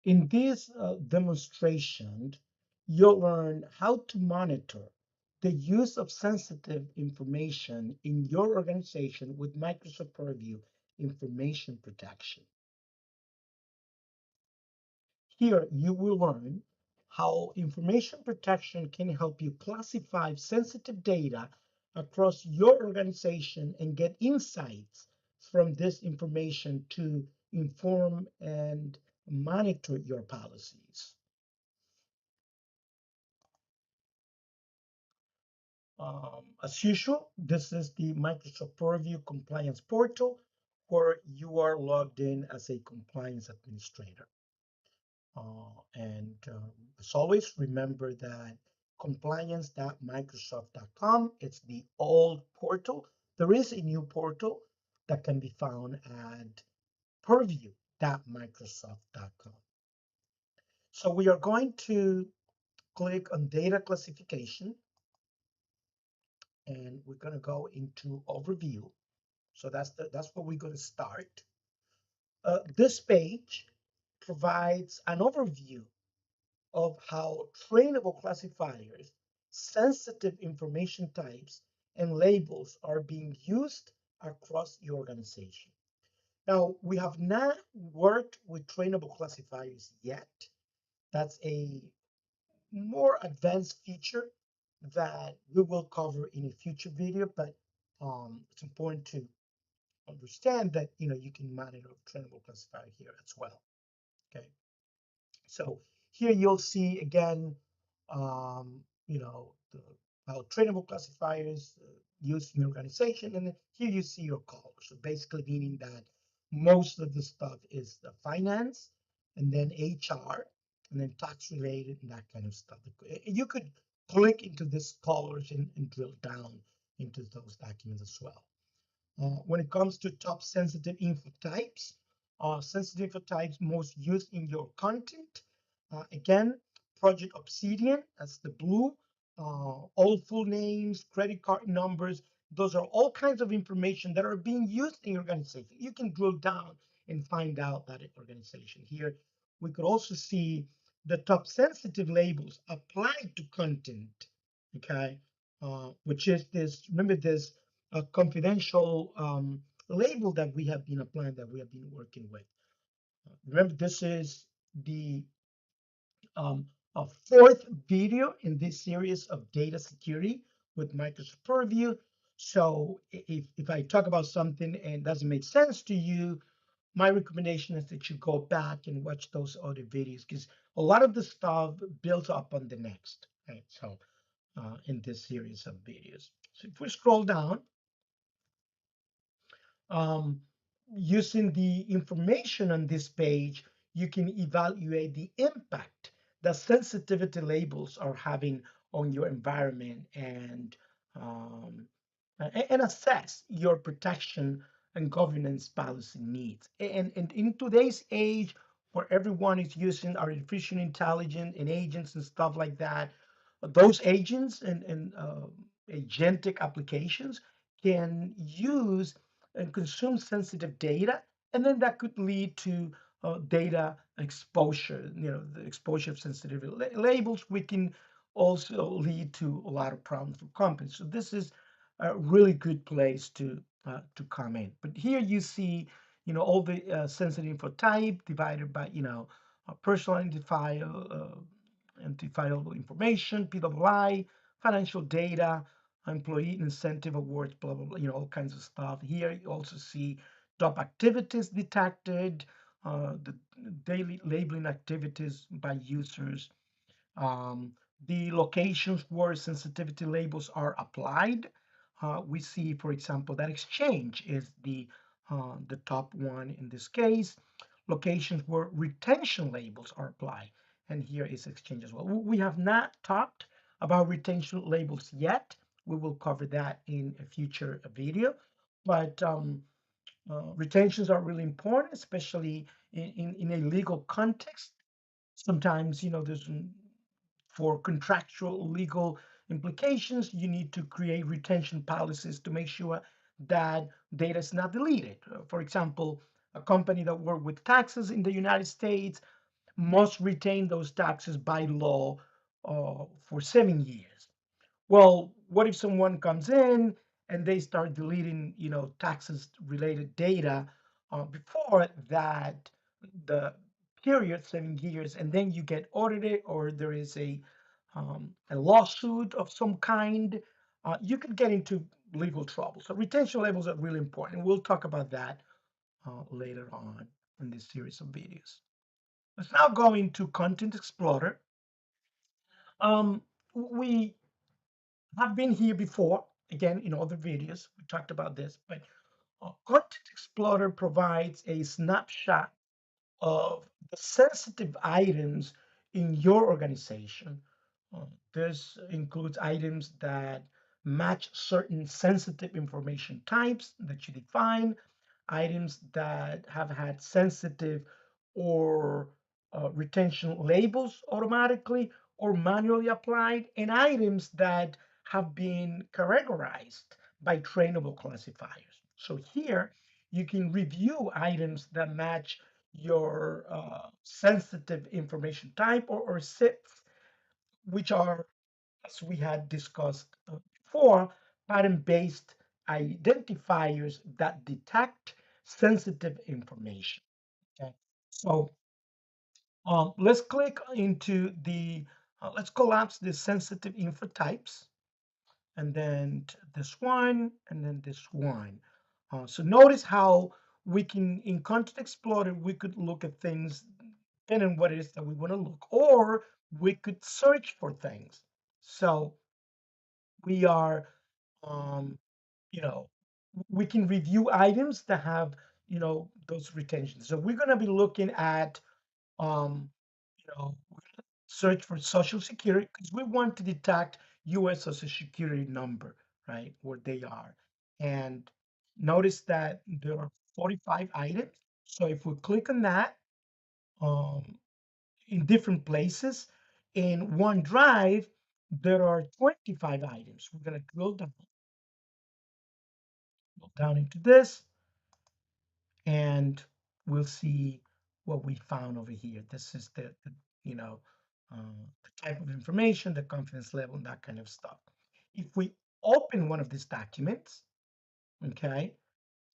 In this demonstration, you'll learn how to monitor the use of sensitive information in your organization with Microsoft Purview Information Protection. Here, you will learn how information protection can help you classify sensitive data across your organization and get insights from this information to inform and monitor your policies. As usual, this is the Microsoft Purview Compliance Portal where you are logged in as a compliance administrator. And as always, remember that compliance.microsoft.com, it's the old portal. There is a new portal that can be found at purview.microsoft.com. So we are going to click on data classification and we're going to go into overview. So that's where we're going to start. This page provides an overview of how trainable classifiers, sensitive information types, and labels are being used across the organization. Now, we have not worked with trainable classifiers yet. That's a more advanced feature that we will cover in a future video, but it's important to understand that you can manage a trainable classifier here as well. Okay, so here you'll see again, how trainable classifiers used in your organization, and then here you see your colors. So basically, meaning that most of the stuff is the finance, and then HR, and then tax related and that kind of stuff. You could click into these colors and drill down into those documents as well. When it comes to top sensitive info types, sensitive info types most used in your content. Again, Project Obsidian, that's the blue, all full names, credit card numbers. Those are all kinds of information that are being used in your organization. You can drill down and find out that organization. Here, we could also see the top sensitive labels applied to content, okay, which is this, remember this confidential label that we have been applying, that we have been working with. Remember, this is the um, fourth video in this series of data security with Microsoft Purview. So if I talk about something and doesn't make sense to you, my recommendation is that you go back and watch those other videos because a lot of the stuff builds up on the next, right? So in this series of videos. So if we scroll down, um, using the information on this page, you can evaluate the impact that sensitivity labels are having on your environment um, and assess your protection and governance policy needs. And in today's age, where everyone is using artificial intelligence and agents and stuff like that, those agents and agentic applications can use and consume sensitive data, and then that could lead to data exposure. The exposure of sensitive labels, we can also lead to a lot of problems for companies. So this is a really good place to come in. But here you see, all the sensitive info type divided by, personal identifiable information, PWI, financial data, employee incentive awards, blah, blah, blah, all kinds of stuff. Here you also see top activities detected, the daily labeling activities by users, um, the locations where sensitivity labels are applied. We see, for example, that exchange is the top one in this case. Locations where retention labels are applied, and here is exchange as well. We have not talked about retention labels yet. We will cover that in a future video, but retentions are really important, especially in a legal context. Sometimes, there's for contractual legal implications, you need to create retention policies to make sure that data is not deleted. For example, a company that works with taxes in the United States, must retain those taxes by law for 7 years. Well, what if someone comes in and they start deleting, taxes related data before that the period 7 years, and then you get audited or there is a lawsuit of some kind, you could get into legal trouble. So retention levels are really important. We'll talk about that later on in this series of videos. Let's now go into Content Explorer. We have been here before, again, in other videos. We talked about this, but Content Explorer provides a snapshot of the sensitive items in your organization. Uh, this includes items that match certain sensitive information types that you define, items that have had sensitive or retention labels automatically or manually applied, and items that have been categorized by trainable classifiers. So here you can review items that match your sensitive information type or SIPs, which are, as we had discussed before, pattern-based identifiers that detect sensitive information. Okay, so let's click into let's collapse the sensitive info types, and then this one, and then this one. So notice how we can, in Content Explorer, we could look at things depending on what it is that we want to look, or we could search for things. So we are, um, you know, we can review items that have, those retentions. So we're going to be looking at, um, we're gonna search for Social Security because we want to detect U.S. Social Security number, right, where they are. And notice that there are 45 items. So if we click on that, um, in different places. In OneDrive, there are 25 items. We're going to go down into this, and we'll see what we found over here. This is you know, the type of information, the confidence level, and that kind of stuff. If we open one of these documents, okay,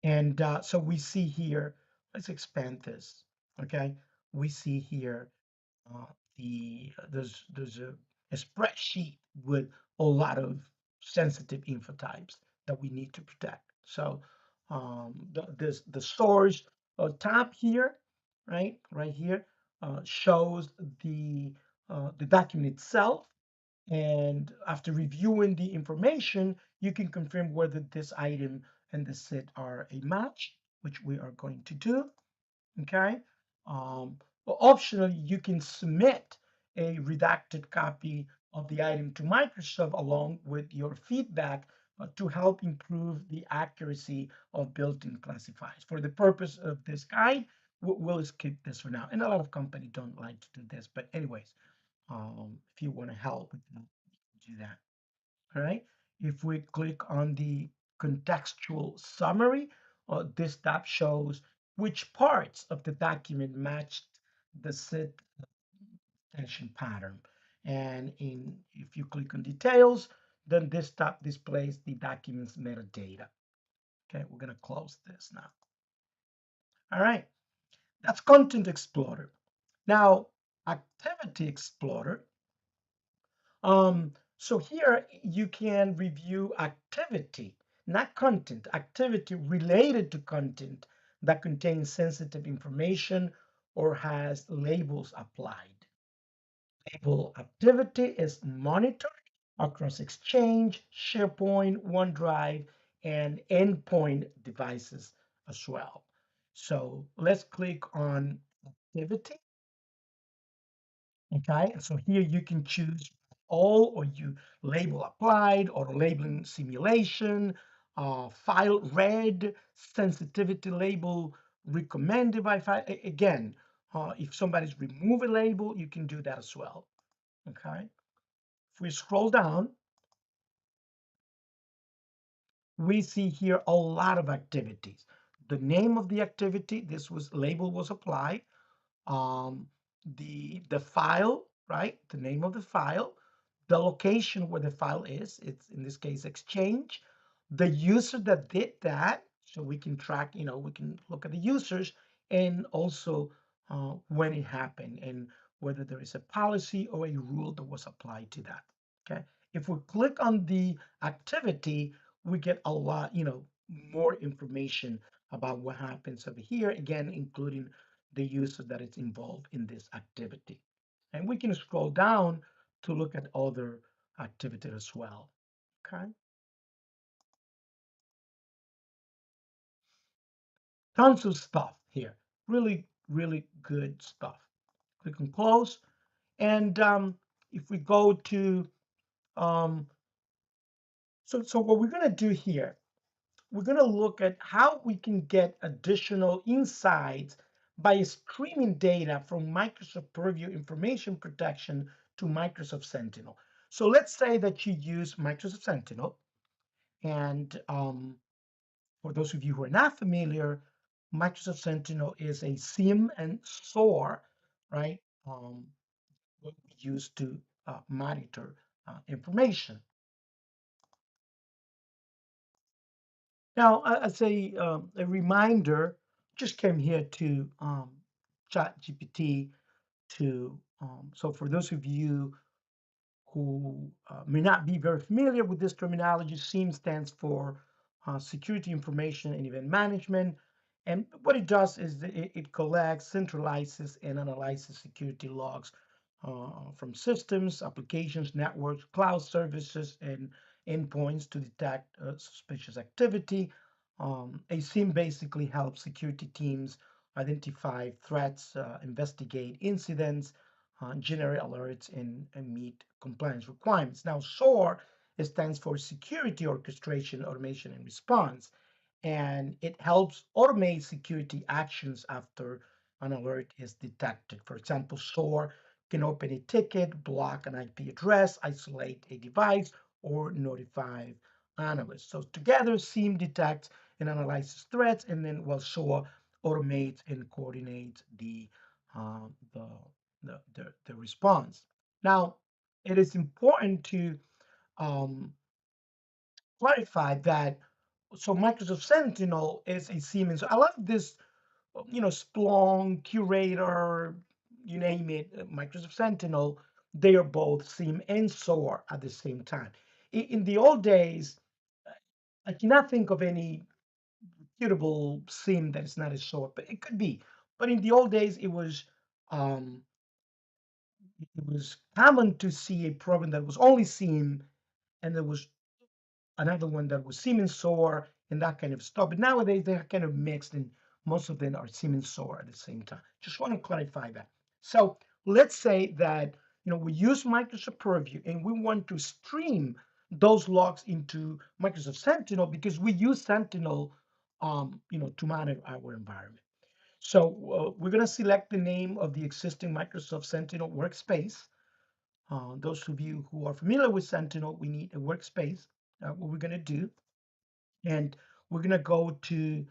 and so we see here, let's expand this, okay, we see here uh, there's a spreadsheet with a lot of sensitive info types that we need to protect. So the source tab here, right here, shows the document itself, and after reviewing the information, you can confirm whether this item and the set are a match, which we are going to do. Okay. Well, optionally, you can submit a redacted copy of the item to Microsoft along with your feedback to help improve the accuracy of built-in classifiers. For the purpose of this guide, we'll skip this for now. And a lot of companies don't like to do this, but anyways, if you want to help with that, do that. All right. If we click on the contextual summary, this tab shows which parts of the document matched the set attention pattern. And if you click on details, then this tab displays the document's metadata. Okay, we're going to close this now. All right, that's Content Explorer. Now, Activity Explorer. So here you can review activity, not content, activity related to content that contains sensitive information or has labels applied. Label activity is monitored across Exchange, SharePoint, OneDrive, and endpoint devices as well. So let's click on activity. Okay, and so here you can choose all, or you label applied, or labeling simulation, file read, sensitivity label recommended by file. Again, if somebody's remove a label, you can do that as well. Okay, if we scroll down, we see here a lot of activities. The name of the activity, this was label was applied. Um, the file, right? The name of the file, the location where the file is. It's in this case Exchange, the user that did that, so we can track. We can look at the users and also when it happened and whether there is a policy or a rule that was applied to that. Okay. If we click on the activity, we get a lot, more information about what happens over here, again, including the user that is involved in this activity. And we can scroll down to look at other activities as well. Okay. Tons of stuff here. Really, really good stuff. Click on close. And if we go to, um, so what we're going to do here, we're going to look at how we can get additional insights by streaming data from Microsoft Purview Information Protection to Microsoft Sentinel. So let's say that you use Microsoft Sentinel, and for those of you who are not familiar, Microsoft Sentinel is a SIEM and SOAR, right? What we use to monitor information. Now, as a reminder, just came here to ChatGPT so for those of you who may not be very familiar with this terminology, SIEM stands for Security Information and Event Management. And what it does is it collects, centralizes, and analyzes security logs from systems, applications, networks, cloud services, and endpoints to detect suspicious activity. A SIEM basically helps security teams identify threats, investigate incidents, generate alerts, and meet compliance requirements. Now, SOAR stands for Security Orchestration, Automation, and Response, and it helps automate security actions after an alert is detected. For example, SOAR can open a ticket, block an IP address, isolate a device, or notify analysts. So together, SIEM detects and analyzes threats, and then while SOAR automates and coordinates uh, the, the response. Now, it is important to um, clarify that Microsoft Sentinel is a Siemens. I love this, Splunk, Curator, you name it, Microsoft Sentinel. They are both SIEM and SOAR at the same time. In the old days, I cannot think of any reputable SIEM that is not a SOAR, but it could be. But in the old days, um, it was common to see a program that was only SIEM, and there was another one that was Siemens SOAR and that kind of stuff. But nowadays they're kind of mixed, and most of them are Siemens SOAR at the same time. Just want to clarify that. So let's say that we use Microsoft Purview and we want to stream those logs into Microsoft Sentinel because we use Sentinel, to monitor our environment. So we're going to select the name of the existing Microsoft Sentinel workspace. Those of you who are familiar with Sentinel, we need a workspace. What we're going to do, and we're going to go to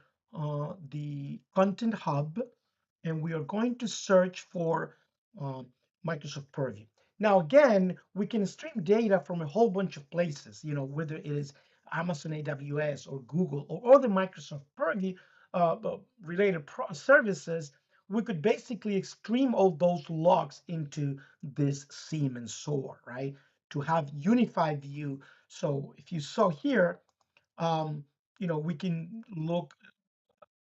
the Content Hub, and we are going to search for uh, Microsoft Purview. Now, again, we can stream data from a whole bunch of places, whether it is Amazon AWS or Google or other Microsoft Purview related services. We could basically stream all those logs into this SIEM and SOAR, right? To have unified view. So if you saw here, um, we can look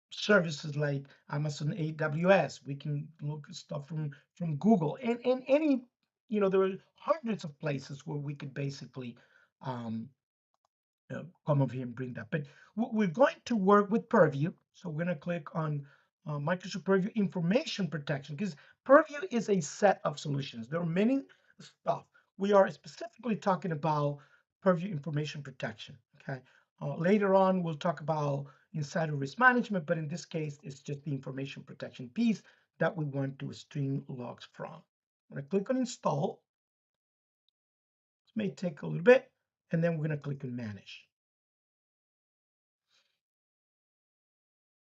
services like Amazon AWS. We can look at stuff from Google and any, there are hundreds of places where we could basically um, come over here and bring that. But we're going to work with Purview. So we're going to click on Microsoft Purview Information Protection because Purview is a set of solutions. There are many stuff. We are specifically talking about Purview Information Protection. Okay. Later on, we'll talk about insider risk management, but in this case, it's just the information protection piece that we want to stream logs from. I'm going to click on install. This may take a little bit, and then we're going to click on manage.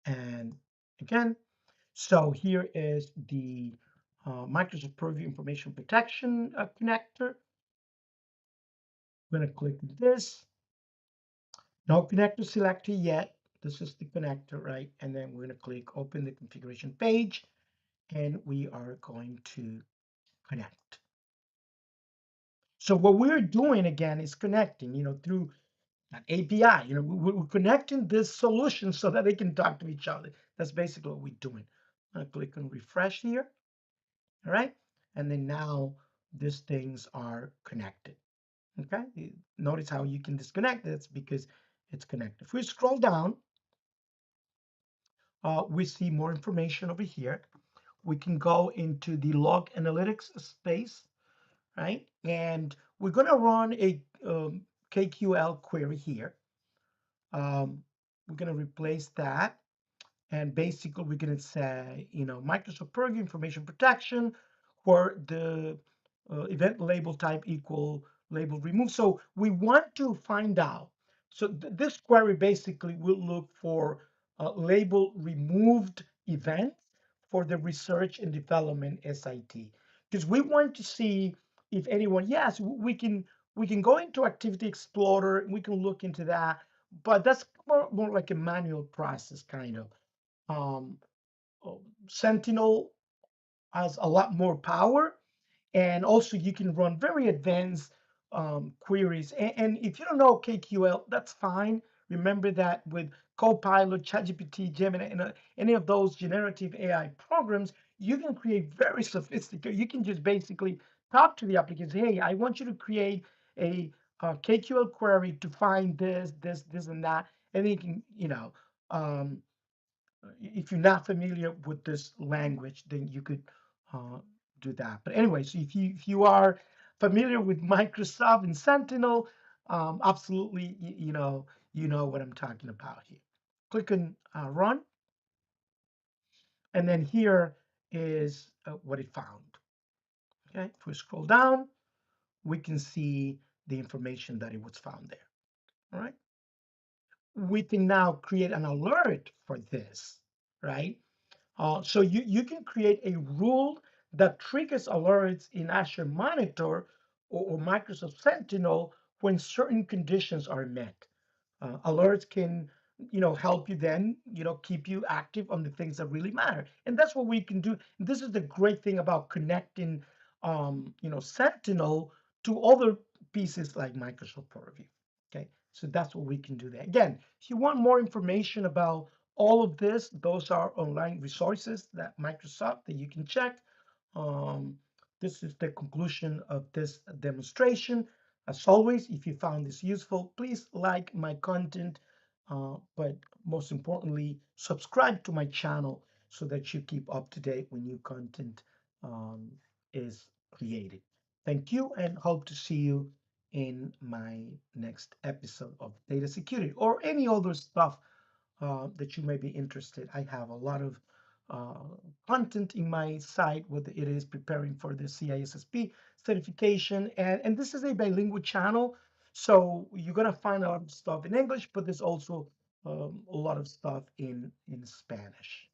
And again, so here is the Microsoft Purview Information Protection connector. We're going to click this. No connector selected yet. This is the connector, right? And then we're going to click open the configuration page, and we are going to connect. So what we're doing again is connecting, through an API. We're connecting this solution so that they can talk to each other. That's basically what we're doing. I'm going to click on refresh here. All right. And then now these things are connected. Okay. Notice how you can disconnect it because it's connected. If we scroll down, we see more information over here. We can go into the log analytics space, right? And we're going to run a KQL query here. We're going to replace that. And basically, we're going to say, Microsoft Purview Information Protection, where the event label type equal label remove. So we want to find out. So this query basically will look for label removed events for the research and development SIT, because we want to see if anyone. Yes, we can go into Activity Explorer and we can look into that, but that's more like a manual process kind of. um, Sentinel has a lot more power, and also you can run very advanced queries. And if you don't know KQL, that's fine. Remember that with Copilot, ChatGPT, Gemini, and any of those generative AI programs, you can create very sophisticated. You can just basically talk to the application. Hey, I want you to create a, KQL query to find this, and that, and then you can, if you're not familiar with this language, then you could uh, do that. But anyway, so if you are familiar with Microsoft and Sentinel, absolutely, you know what I'm talking about here. Click on run, and then here is what it found. Okay, if we scroll down, we can see the information that it was found there. All right, we can now create an alert for this, right? So you can create a rule that triggers alerts in Azure Monitor or Microsoft Sentinel when certain conditions are met. Alerts can, help you then, keep you active on the things that really matter. And that's what we can do. This is the great thing about connecting, Sentinel to other pieces like Microsoft Purview. Okay, so that's what we can do there. Again, if you want more information about all of this, those are online resources that Microsoft that you can check. Um, this is the conclusion of this demonstration. As always, if you found this useful, please like my content, but most importantly, subscribe to my channel so that you keep up to date when new content um, is created. Thank you, and hope to see you in my next episode of data security or any other stuff that you may be interested. I have a lot of uh, content in my site, whether it is preparing for the CISSP certification, and this is a bilingual channel, so you're gonna find a lot of stuff in English, but there's also a lot of stuff in Spanish.